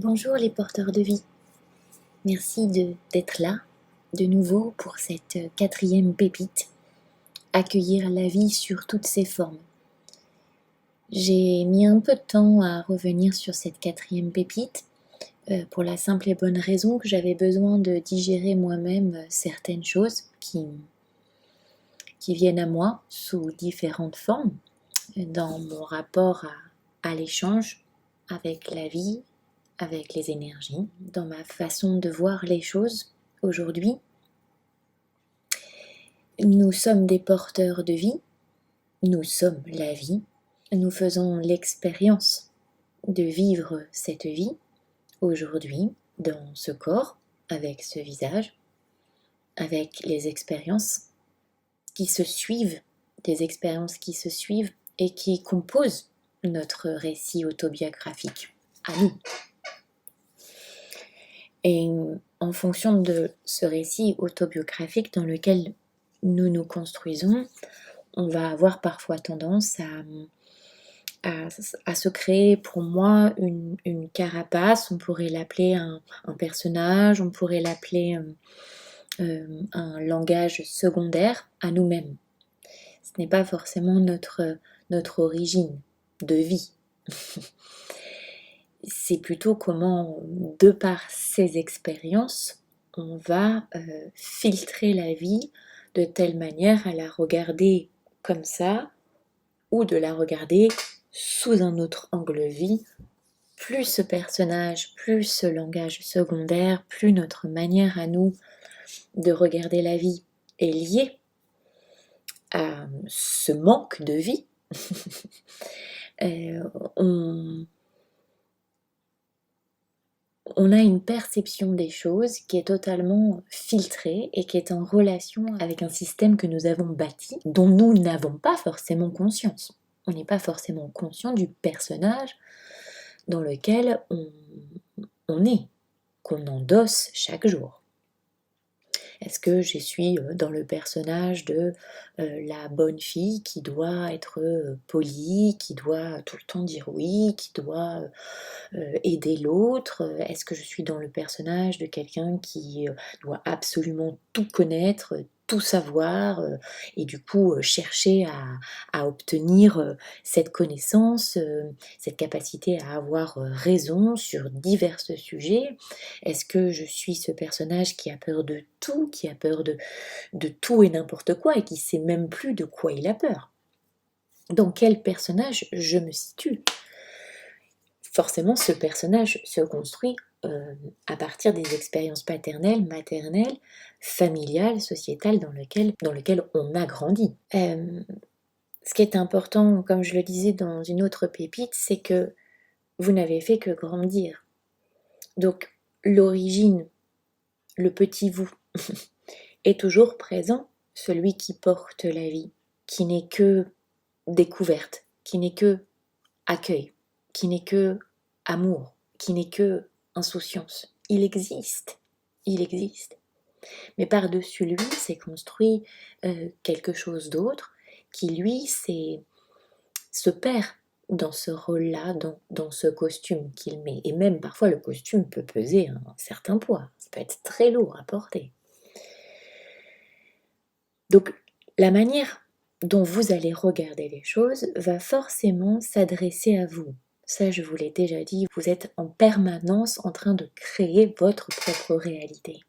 Bonjour les porteurs de vie, merci d'être là de nouveau pour cette quatrième pépite, accueillir la vie sur toutes ses formes. J'ai mis un peu de temps à revenir sur cette quatrième pépite pour la simple et bonne raison que j'avais besoin de digérer moi-même certaines choses qui viennent à moi sous différentes formes dans mon rapport à l'échange avec la vie, avec les énergies, dans ma façon de voir les choses aujourd'hui. Nous sommes des porteurs de vie, nous sommes la vie, nous faisons l'expérience de vivre cette vie aujourd'hui dans ce corps, avec ce visage, avec les expériences qui se suivent, des expériences qui se suivent et qui composent notre récit autobiographique à nous. Et en fonction de ce récit autobiographique dans lequel nous nous construisons, on va avoir parfois tendance à se créer, pour moi, une carapace. On pourrait l'appeler un personnage, on pourrait l'appeler un langage secondaire à nous-mêmes. Ce n'est pas forcément notre origine de vie. C'est plutôt comment, de par ces expériences, on va filtrer la vie de telle manière à la regarder comme ça, ou de la regarder sous un autre angle de vie. Plus ce personnage, plus ce langage secondaire, plus notre manière à nous de regarder la vie est liée à ce manque de vie, on a une perception des choses qui est totalement filtrée et qui est en relation avec un système que nous avons bâti, dont nous n'avons pas forcément conscience. On n'est pas forcément conscient du personnage dans lequel on est, qu'on endosse chaque jour. Est-ce que je suis dans le personnage de la bonne fille qui doit être polie, qui doit tout le temps dire oui, qui doit aider l'autre? Est-ce que je suis dans le personnage de quelqu'un qui doit absolument tout connaître, tout savoir, et du coup chercher à obtenir cette connaissance, cette capacité à avoir raison sur divers sujets? Est-ce que je suis ce personnage qui a peur de tout, qui a peur de tout et n'importe quoi et qui sait même plus de quoi il a peur? Dans quel personnage je me situe? Forcément, ce personnage se construit à partir des expériences paternelles, maternelles, familiales, sociétales dans lequel on a grandi. Ce qui est important, comme je le disais dans une autre pépite, c'est que vous n'avez fait que grandir. Donc l'origine, le petit vous, est toujours présent, celui qui porte la vie, qui n'est que découverte, qui n'est que accueil, qui n'est que amour, qui n'est que insouciance. Il existe. Mais par-dessus lui, s'est construit quelque chose d'autre qui, lui, se perd dans ce rôle-là, dans ce costume qu'il met. Et même parfois, le costume peut peser un certain poids. Ça peut être très lourd à porter. Donc, la manière dont vous allez regarder les choses va forcément s'adresser à vous. Ça, je vous l'ai déjà dit, vous êtes en permanence en train de créer votre propre réalité.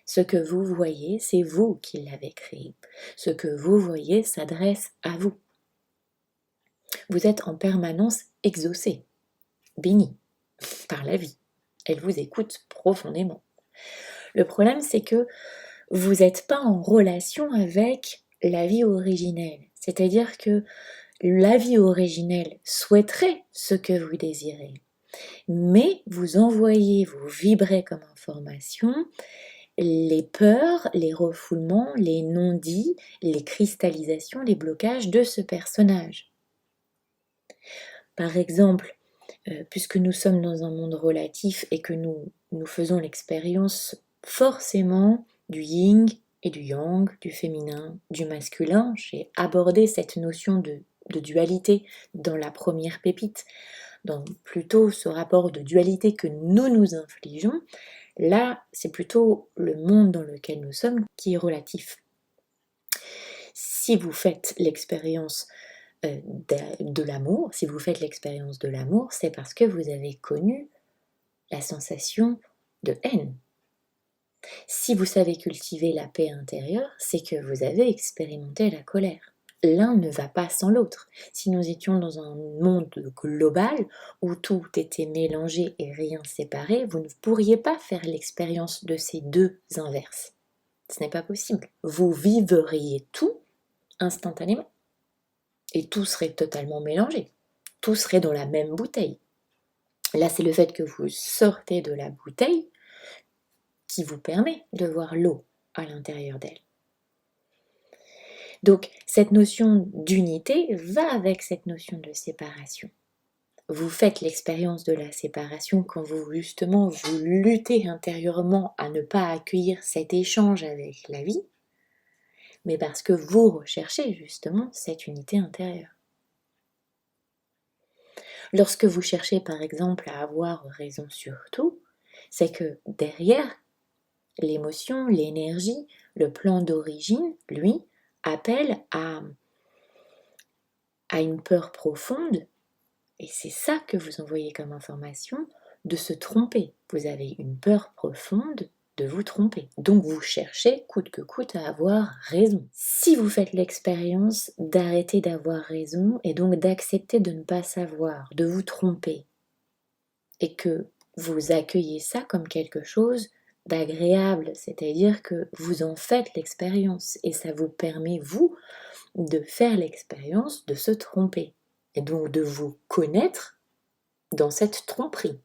Ce que vous voyez, c'est vous qui l'avez créé. Ce que vous voyez s'adresse à vous. Vous êtes en permanence exaucé, béni par la vie. Elle vous écoute profondément. Le problème, c'est que vous n'êtes pas en relation avec la vie originelle. C'est-à-dire que la vie originelle souhaiterait ce que vous désirez, mais vous envoyez, vous vibrez comme information les peurs, les refoulements, les non-dits, les cristallisations, les blocages de ce personnage. Par exemple, puisque nous sommes dans un monde relatif et que nous faisons l'expérience forcément du yin et du yang, du féminin, du masculin, j'ai abordé cette notion de dualité dans la première pépite, dans plutôt ce rapport de dualité que nous nous infligeons, là, c'est plutôt le monde dans lequel nous sommes qui est relatif. Si vous faites l'expérience de l'amour, si vous faites l'expérience de l'amour, c'est parce que vous avez connu la sensation de haine. Si vous savez cultiver la paix intérieure, c'est que vous avez expérimenté la colère. L'un ne va pas sans l'autre. Si nous étions dans un monde global où tout était mélangé et rien séparé, vous ne pourriez pas faire l'expérience de ces deux inverses. Ce n'est pas possible. Vous vivriez tout instantanément. Et tout serait totalement mélangé. Tout serait dans la même bouteille. Là, c'est le fait que vous sortez de la bouteille qui vous permet de voir l'eau à l'intérieur d'elle. Donc, cette notion d'unité va avec cette notion de séparation. Vous faites l'expérience de la séparation quand vous, justement, vous luttez intérieurement à ne pas accueillir cet échange avec la vie, mais parce que vous recherchez, justement, cette unité intérieure. Lorsque vous cherchez, par exemple, à avoir raison sur tout, c'est que derrière, l'émotion, l'énergie, le plan d'origine, lui, appelle à une peur profonde, et c'est ça que vous envoyez comme information, de se tromper. Vous avez une peur profonde de vous tromper. Donc vous cherchez coûte que coûte à avoir raison. Si vous faites l'expérience d'arrêter d'avoir raison et donc d'accepter de ne pas savoir, de vous tromper, et que vous accueillez ça comme quelque chose d'agréable, c'est-à-dire que vous en faites l'expérience et ça vous permet, vous, de faire l'expérience de se tromper et donc de vous connaître dans cette tromperie.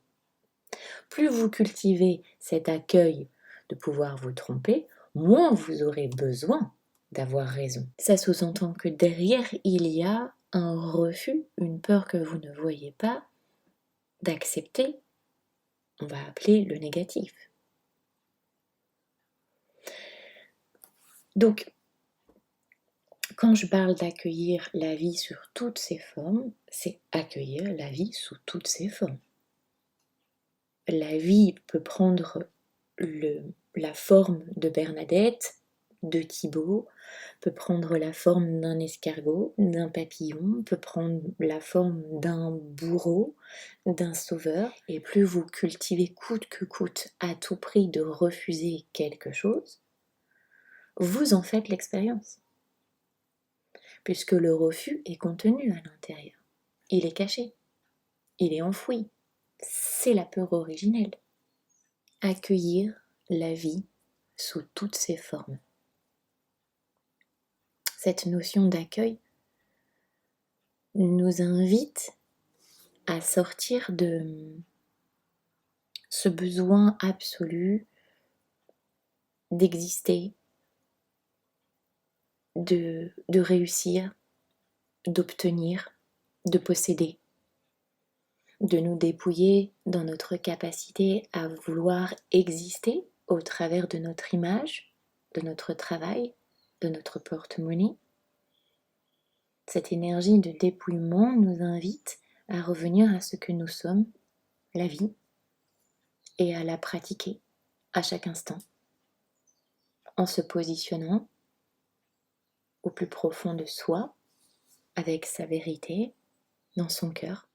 Plus vous cultivez cet accueil de pouvoir vous tromper, moins vous aurez besoin d'avoir raison. Ça sous-entend que derrière, il y a un refus, une peur que vous ne voyez pas, d'accepter, on va appeler le négatif. Donc, quand je parle d'accueillir la vie sur toutes ses formes, c'est accueillir la vie sous toutes ses formes. La vie peut prendre la forme de Bernadette, de Thibaut, peut prendre la forme d'un escargot, d'un papillon, peut prendre la forme d'un bourreau, d'un sauveur. Et plus vous cultivez coûte que coûte, à tout prix de refuser quelque chose, vous en faites l'expérience. Puisque le refus est contenu à l'intérieur. Il est caché. Il est enfoui. C'est la peur originelle. Accueillir la vie sous toutes ses formes. Cette notion d'accueil nous invite à sortir de ce besoin absolu d'exister, de réussir, d'obtenir, de posséder, de nous dépouiller dans notre capacité à vouloir exister au travers de notre image, de notre travail, de notre porte-monnaie. Cette énergie de dépouillement nous invite à revenir à ce que nous sommes, la vie, et à la pratiquer à chaque instant, en se positionnant au plus profond de soi, avec sa vérité, dans son cœur,